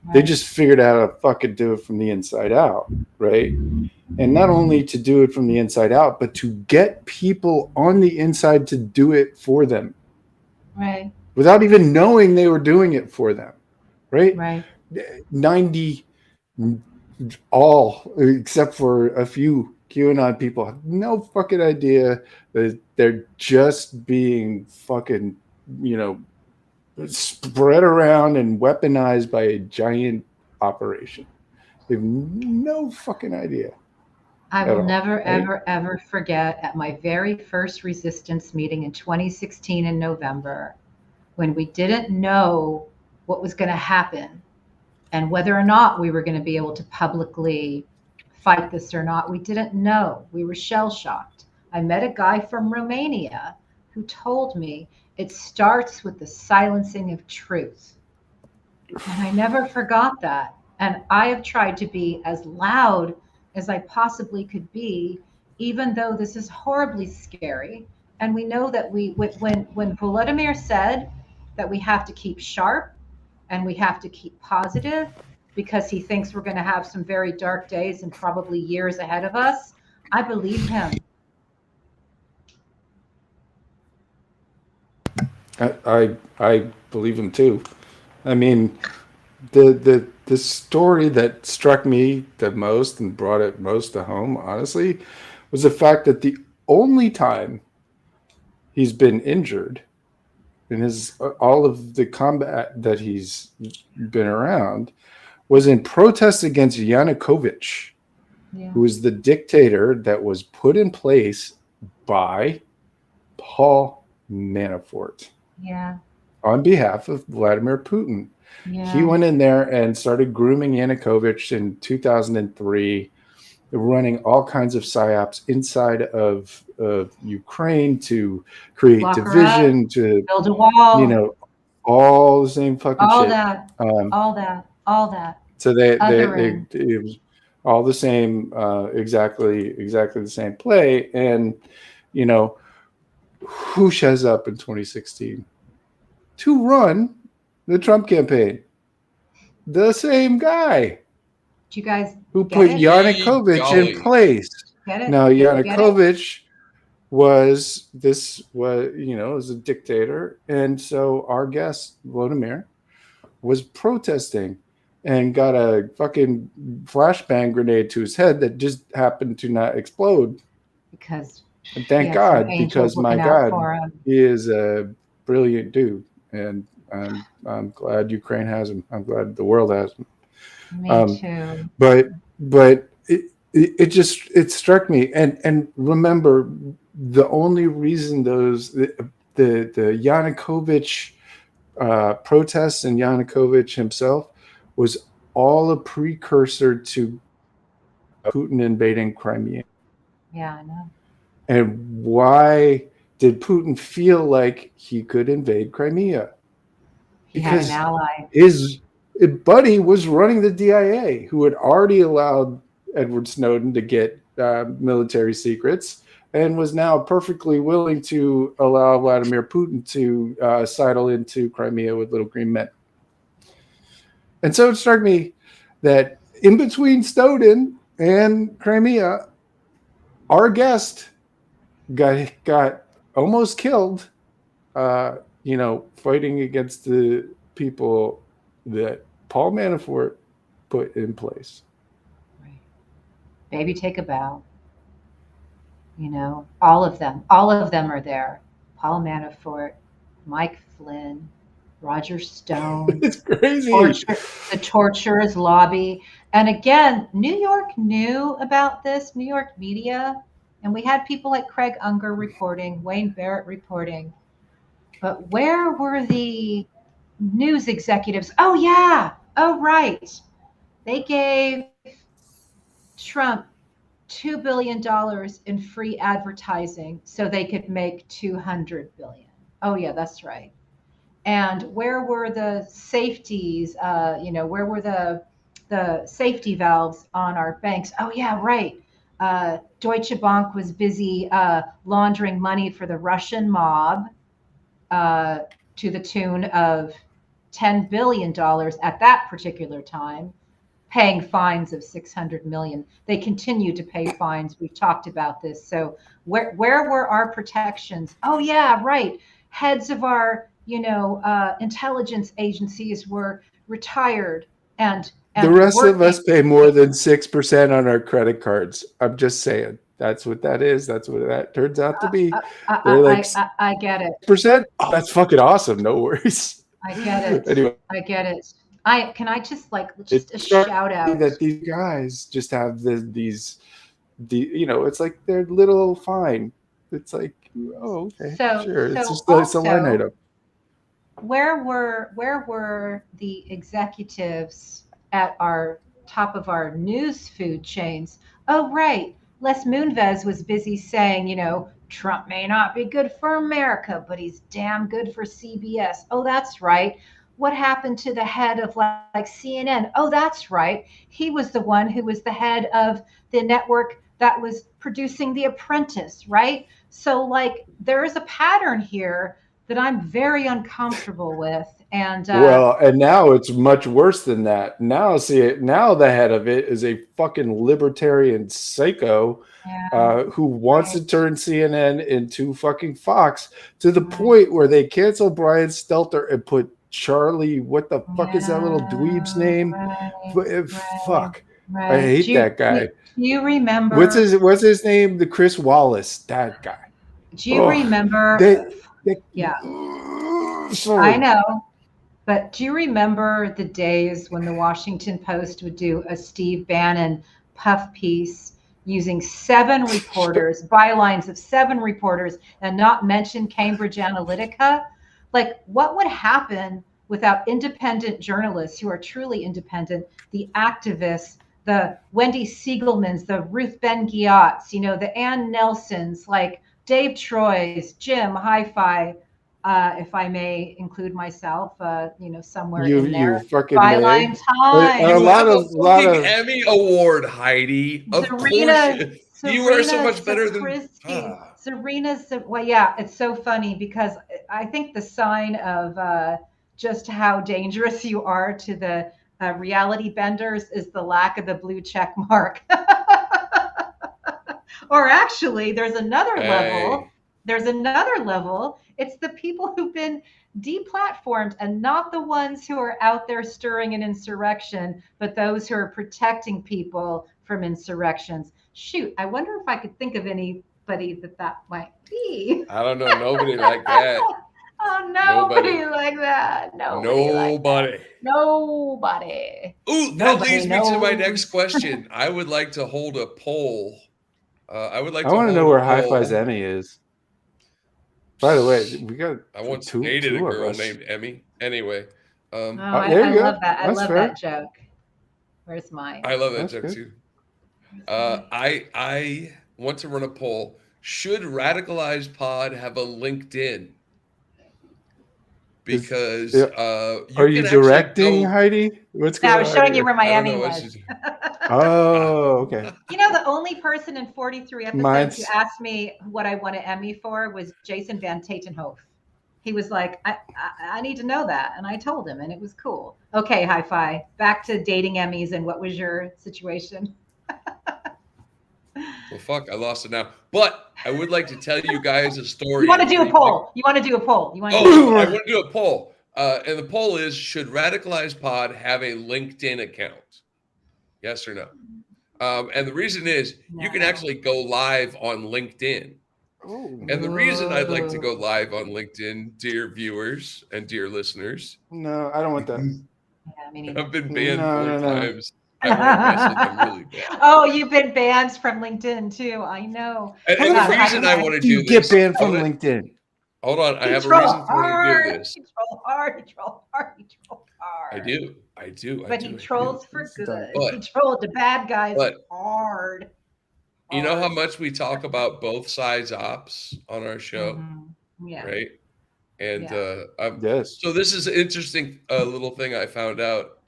Right. They just figured out how to fucking do it from the inside out, right? And not only to do it from the inside out, but to get people on the inside to do it for them. Right. Without even knowing they were doing it for them. Right? Right. 90 all, except for a few QAnon people, have no fucking idea that they're just being fucking, spread around and weaponized by a giant operation. They have no fucking idea. I will never, ever, ever forget at my very first resistance meeting in 2016 in November, when we didn't know what was going to happen and whether or not we were going to be able to publicly fight this or not. We didn't know. We were shell-shocked. I met a guy from Romania who told me it starts with the silencing of truth. And I never forgot that. And I have tried to be as loud as I possibly could be, even though this is horribly scary. And we know that when Volodymyr said that we have to keep sharp and we have to keep positive, because he thinks we're going to have some very dark days and probably years ahead of us, I believe him. I believe him too. I mean, the story that struck me the most and brought it most to home, honestly, was the fact that the only time he's been injured in all of the combat that he's been around was in protest against Yanukovych, who was the dictator that was put in place by Paul Manafort. Yeah. On behalf of Vladimir Putin. Yeah. He went in there and started grooming Yanukovych in 2003, running all kinds of psyops inside of Ukraine to create division, to build a wall, all the same fucking all shit. That, all that. So they it was all the same, exactly the same play. And who shows up in 2016 to run the Trump campaign? The same guy. Do you guys who put Yanukovych in place? Now Yanukovych was a dictator, and so our guest Vladimir was protesting and got a fucking flashbang grenade to his head that just happened to not explode. Because and thank God, because my God, he is a brilliant dude, and I'm glad Ukraine has him. I'm glad the world has him. Me too. But it struck me, and remember, the only reason the Yanukovych protests and Yanukovych himself was all a precursor to Putin invading Crimea. Yeah, I know. And why did Putin feel like he could invade Crimea? Because he had an ally. His buddy was running the DIA, who had already allowed Edward Snowden to get military secrets, and was now perfectly willing to allow Vladimir Putin to sidle into Crimea with little green men. And so it struck me that in between Snowden and Crimea, our guest got almost killed, fighting against the people that Paul Manafort put in place. Right. Baby, take a bow. All of them are there. Paul Manafort, Mike Flynn, Roger Stone. It's crazy. The torturers lobby. And again, New York knew about this, New York media. And we had people like Craig Unger reporting, Wayne Barrett reporting. But where were the news executives? Oh, yeah. Oh, right. They gave Trump $2 billion in free advertising so they could make $200 billion. Oh, yeah, that's right. And where were the safeties? Where were the safety valves on our banks? Oh, yeah, right. Deutsche Bank was busy laundering money for the Russian mob to the tune of $10 billion at that particular time, paying fines of 600 million. They continue to pay fines. We've talked about this. So where were our protections? Oh, yeah, right. Heads of our intelligence agencies were retired, and the rest of us pay more than 6% on our credit cards. I'm just saying. That's what that is. That's what that turns out to be. I get it. Percent. Oh, that's fucking awesome. No worries. I get it. Anyway, I get it. Can I just a shout out that these guys just have these it's like they're little fine. It's like, oh, okay, sure. It's just it's a line item. Where were the executives at our top of our news food chains? Oh, right. Les Moonves was busy saying, Trump may not be good for America, but he's damn good for CBS. Oh, that's right. What happened to the head of like CNN? Oh, that's right. He was the one who was the head of the network that was producing The Apprentice, right? So there is a pattern here that I'm very uncomfortable with. And and now it's much worse than that. Now the head of it is a fucking libertarian psycho who wants to turn CNN into fucking Fox, to the point where they canceled Brian Stelter and put Charlie, what the fuck is that little dweeb's name? Fuck. I hate that guy. Do you remember? What's his name? The Chris Wallace, that guy. Do you remember? Yeah. Sorry. I know. But do you remember the days when the Washington Post would do a Steve Bannon puff piece using 7 reporters, bylines of 7 reporters, and not mention Cambridge Analytica? What would happen without independent journalists who are truly independent, the activists, the Wendy Siegelmans, the Ruth Ben-Ghiats, the Ann Nelsons, Dave Troy's, Jim Hi-Fi, if I may include myself, somewhere in there. You fucking Byline time. A lot of Emmy award, Heidi. Of course, you are so much better than Serena's. Well, yeah, it's so funny because I think the sign of just how dangerous you are to the reality benders is the lack of the blue check mark. Or actually, there's another level. there's another level. It's the people who've been deplatformed and not the ones who are out there stirring an insurrection, but those who are protecting people from insurrections. Shoot, I wonder if I could think of anybody that might be. I don't know. Nobody like that. Oh, nobody like that. Nobody. Like that. Nobody. Ooh, that leads me to my next question. I would like to hold a poll. I want to know where Hi-Fi's Emmy is. By the way, we got. I once dated a girl named Emmy. Anyway. I love that. I love that joke. Where's mine? I love that joke too. I want to run a poll. Should Radicalized Pod have a LinkedIn? Because are you directing, Heidi? What's going on? I was showing you where my Emmy was. Oh, okay. You know, the only person in 43 episodes who asked me what I won an Emmy for was Jason Van Tatenhove. He was like, I need to know that. And I told him, and it was cool. Okay, Hi-Fi. Back to dating Emmys, and what was your situation? Well, fuck, I lost it now. But I would like to tell you guys a story. You want to do a poll? I want to do a poll. I want to do a poll. And the poll is, should Radicalized Pod have a LinkedIn account? Yes or no? And the reason is, you can actually go live on LinkedIn. And the reason I'd like to go live on LinkedIn, dear viewers and dear listeners. No, I don't want that. Yeah, I've been banned 4 times. I won't message them really bad. Oh, you've been banned from LinkedIn too. I know. And the reason I want to do this. You get banned from LinkedIn. Hold on. I have a reason for me to do this. He troll hard. I do. But he trolls for good. He trolled the bad guys hard. You know how much we talk about both sides ops on our show? Mm-hmm. Yeah. Right? And yes. So this is an interesting little thing I found out.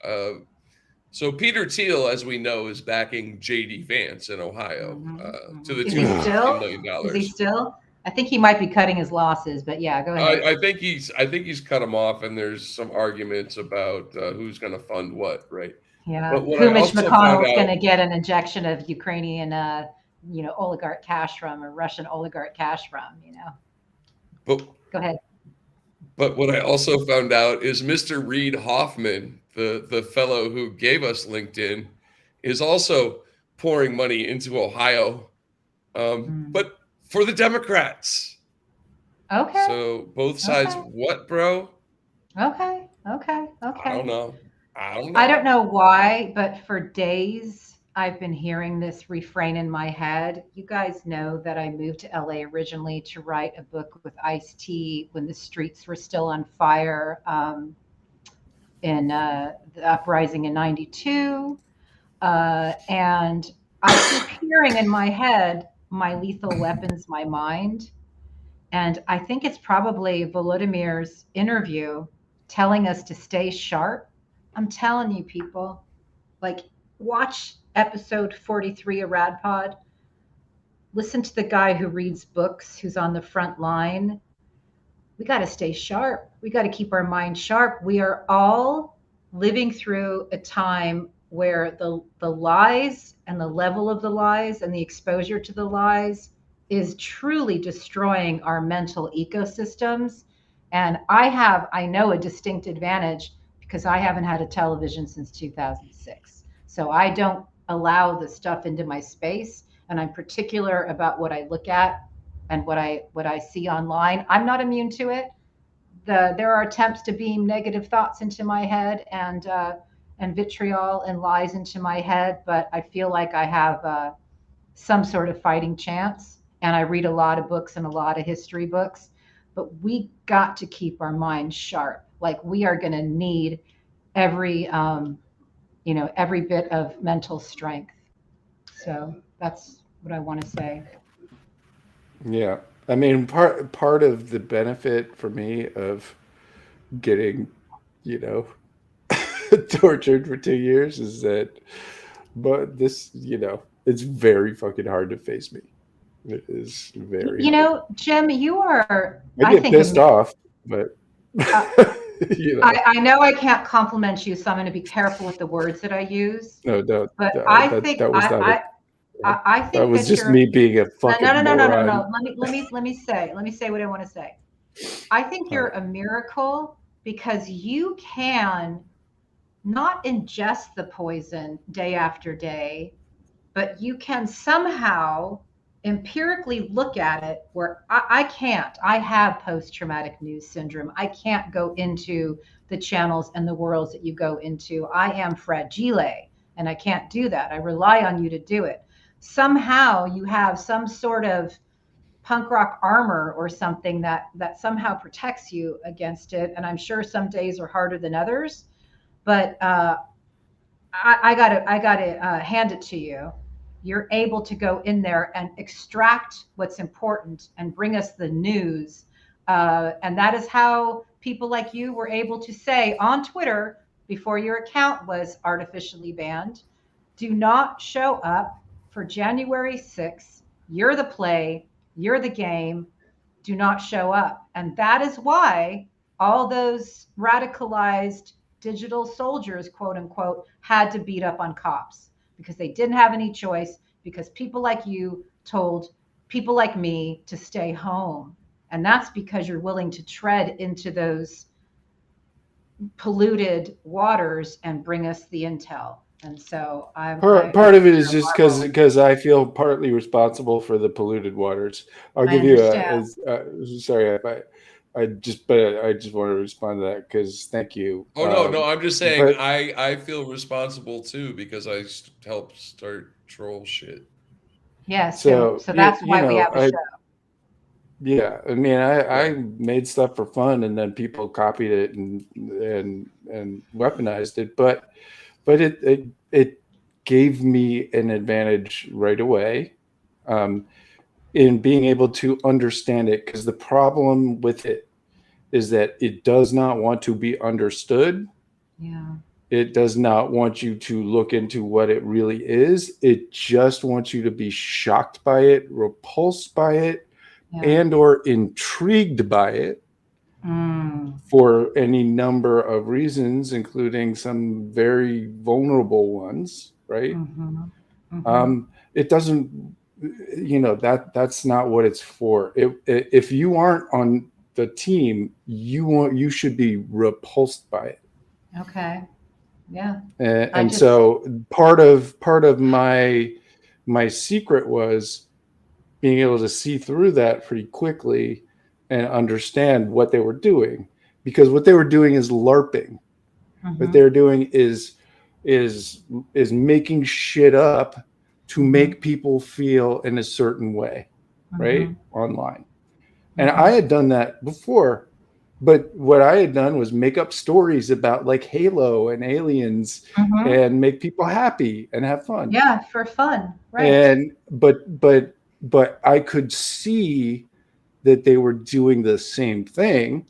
So Peter Thiel, as we know, is backing J.D. Vance in Ohio to the tune of $15 million. Is he still? I think he might be cutting his losses, but yeah, go ahead. I think he's cut them off, and there's some arguments about who's going to fund what, right? Yeah. Who Mitch McConnell's going to get an injection of Ukrainian, oligarch cash from, or Russian oligarch cash from, But go ahead. But what I also found out is Mr. Reid Hoffman, the fellow who gave us LinkedIn, is also pouring money into Ohio, but for the Democrats. Okay. So both sides, what, bro? Okay. I don't know. I don't know why, but for days I've been hearing this refrain in my head. You guys know that I moved to LA originally to write a book with Ice-T when the streets were still on fire in the uprising in '92. And I keep hearing in my head, my lethal weapon's my mind. And I think it's probably Volodymyr's interview telling us to stay sharp. I'm telling you, people, watch episode 43 of RadPod. Listen to the guy who reads books, who's on the front line. We got to stay sharp. We got to keep our mind sharp. We are all living through a time where the lies and the level of the lies and the exposure to the lies is truly destroying our mental ecosystems. And I know a distinct advantage because I haven't had a television since 2006. So I don't allow the stuff into my space, and I'm particular about what I look at and what I see online. I'm not immune to it. There are attempts to beam negative thoughts into my head and vitriol and lies into my head, but I feel like I have some sort of fighting chance. And I read a lot of books and a lot of history books, but we got to keep our minds sharp. We are going to need every bit of mental strength. So that's what I want to say. Yeah. I mean, part of the benefit for me of getting, tortured for 2 years is that, but this, it's very fucking hard to face me. It is very hard. Jim, you are, I get pissed off, but I know I can't compliment you, so I'm going to be careful with the words that I use. No, don't. But I think I think that was just me being a fucking moron. No. Let me say what I want to say. I think you're a miracle because you can not ingest the poison day after day, but you can somehow empirically look at it where I can't. I have post-traumatic news syndrome. I can't go into the channels and the worlds that you go into. I am fragile and I can't do that. I rely on you to do it. Somehow you have some sort of punk rock armor or something that somehow protects you against it. And I'm sure some days are harder than others, but I gotta hand it to you. You're able to go in there and extract what's important and bring us the news. And that is how people like you were able to say on Twitter before your account was artificially banned, do not show up for January 6th. You're the play, you're the game, do not show up. And that is why all those radicalized digital soldiers, quote unquote, had to beat up on cops because they didn't have any choice, because people like you told people like me to stay home. And that's because you're willing to tread into those polluted waters and bring us the intel. And so part of it is just because I feel partly responsible for the polluted waters. I'll give you sorry if I just want to respond to that because thank you. Oh no, I'm just saying I feel responsible too because I helped start troll shit. Yeah, so that's why we have a show. Yeah, I mean, I made stuff for fun, and then people copied it and weaponized it, but it gave me an advantage right away in being able to understand it, because the problem with it is that it does not want to be understood. Yeah. It does not want you to look into what it really is. It just wants you to be shocked by it, repulsed by it, and or intrigued by it for any number of reasons, including some very vulnerable ones, right? It doesn't, that's not what it's for. If you aren't on the team, you should be repulsed by it. Okay. Yeah. And so part of my secret was being able to see through that pretty quickly and understand what they were doing, because what they were doing is LARPing. What they're doing is making shit up to make people feel in a certain way, right? Online. And I had done that before, but what I had done was make up stories about like Halo and aliens and make people happy and have fun. Yeah, for fun, right? And but I could see that they were doing the same thing,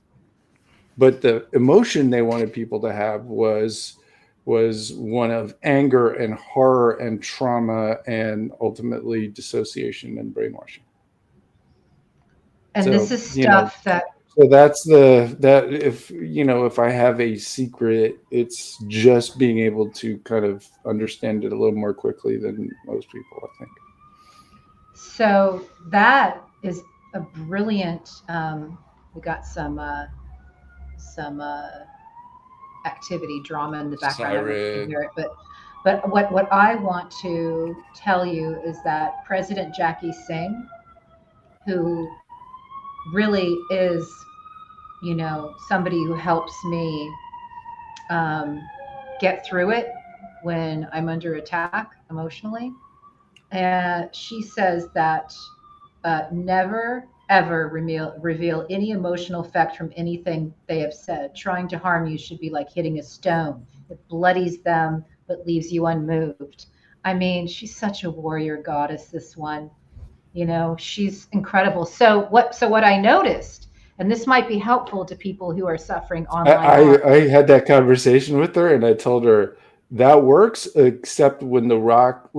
but the emotion they wanted people to have was one of anger and horror and trauma and ultimately dissociation and brainwashing. And so, this is stuff so that's if I have a secret, it's just being able to kind of understand it a little more quickly than most people, I think. So that is a brilliant. We got some activity, drama in the background. I don't know if you can hear it, but what I want to tell you is that President Jackie Singh, who really is, somebody who helps me get through it when I'm under attack emotionally. And she says that never, ever reveal any emotional effect from anything they have said. Trying to harm you should be like hitting a stone. It bloodies them, but leaves you unmoved. I mean, she's such a warrior goddess, this one. She's incredible. So what I noticed, and this might be helpful to people who are suffering online. I had that conversation with her, and I told her that works, except when the rock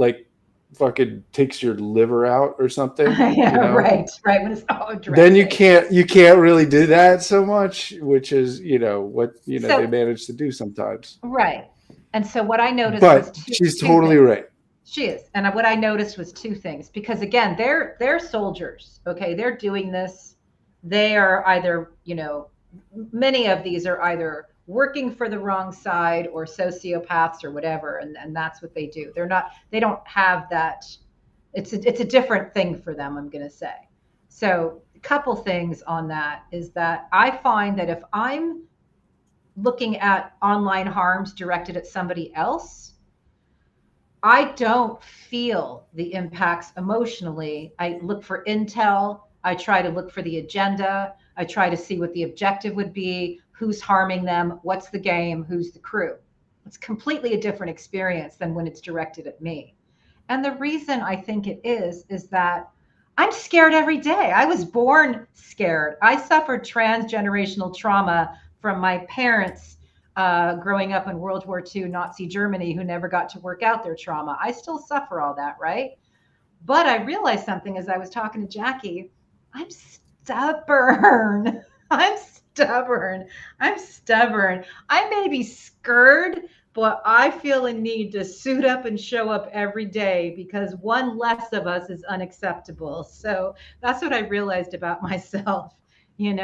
fucking takes your liver out or something. Yeah, right. When it's all addressed. Then you can't really do that so much, which is what they manage to do sometimes. Right. And so what I noticed was she's totally right. She is. And what I noticed was two things, because again, they're soldiers. Okay. They're doing this. They are either, many of these are either working for the wrong side or sociopaths or whatever. And that's what they do. They don't have that. It's a different thing for them, I'm going to say. So a couple things on that is that I find that if I'm looking at online harms directed at somebody else, I don't feel the impacts emotionally. I look for intel. I try to look for the agenda. I try to see what the objective would be, who's harming them, what's the game, who's the crew. It's completely a different experience than when it's directed at me. And the reason I think it is that I'm scared every day. I was born scared. I suffered transgenerational trauma from my parents growing up in World War II, Nazi Germany, who never got to work out their trauma. I still suffer all that, right? But I realized something as I was talking to Jackie. I'm stubborn. I'm stubborn. I may be scared, but I feel a need to suit up and show up every day because one less of us is unacceptable. So that's what I realized about myself. I'm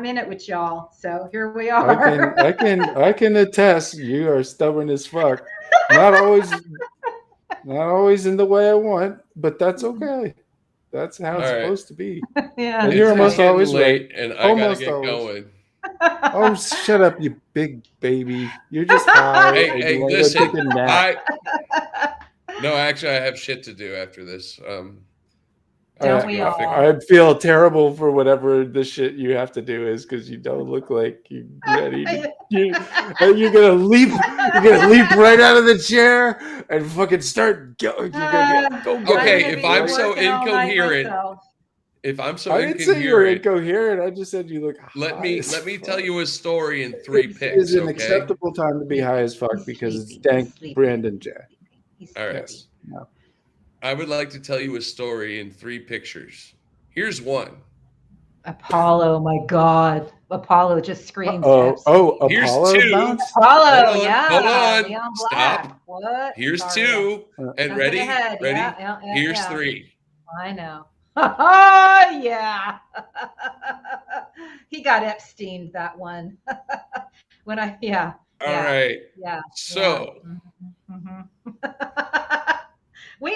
in it with y'all. So here we are. I can attest. You are stubborn as fuck. Not always in the way I want, but that's okay. That's how it's supposed to be. Yeah. And you're almost always late, right. and I gotta get going. Oh, shut up, you big baby! You're just high. Hey, listen. No, actually, I have shit to do after this. Don't we all? I feel terrible for whatever the shit you have to do is because you don't look like you're ready. You're gonna leap. You're gonna leap right out of the chair and fucking start going. Okay, if I'm so incoherent. I didn't say you were incoherent. I just said you look high. Let me tell you a story in 3 picks. It is an acceptable time to be high as fuck because it's dank Brandon Jack. All right. Yes. No. I would like to tell you a story in 3 pictures. Here's one. Apollo, my God. Apollo just screams. Apollo. Here's 2. Apollo, Hold on. Stop. What? Here's 2. And ready? Ready? Here's 3. I know. Oh, yeah. He got Epstein, that one. All right. Yeah. So. Mm-hmm.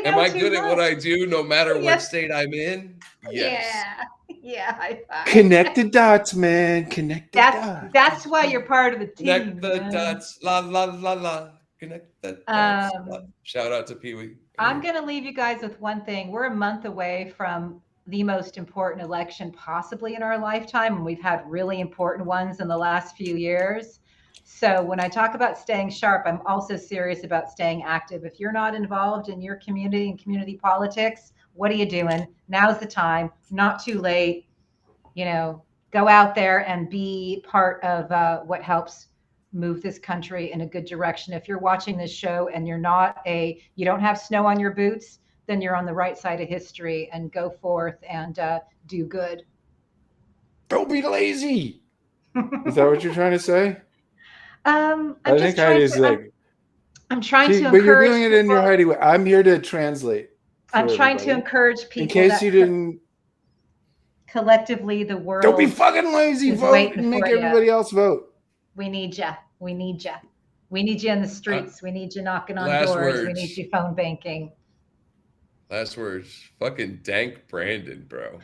Am I good at what I do no matter what state I'm in? Yes. Yeah. Connect the dots, man. Connect the dots. That's why you're part of the team. Connect the dots. La, la, la, la. Connect the dots. Shout out to Pee-wee. I'm going to leave you guys with one thing. We're a month away from the most important election possibly in our lifetime, and we've had really important ones in the last few years. So when I talk about staying sharp, I'm also serious about staying active. If you're not involved in your community and community politics, what are you doing? Now's the time, not too late. Go out there and be part of what helps move this country in a good direction. If you're watching this show and you don't have snow on your boots, then you're on the right side of history, and go forth and do good. Don't be lazy. Is that what you're trying to say? I'm trying to encourage. But you're doing it in your Heidi way. I'm here to translate. I'm trying to encourage people. In case you didn't. Collectively, the world. Don't be fucking lazy. Vote and make everybody else vote. We need you. We need you. We need you in the streets. We need you knocking on doors. Words. We need you phone banking. Last words. Fucking dank Brandon, bro.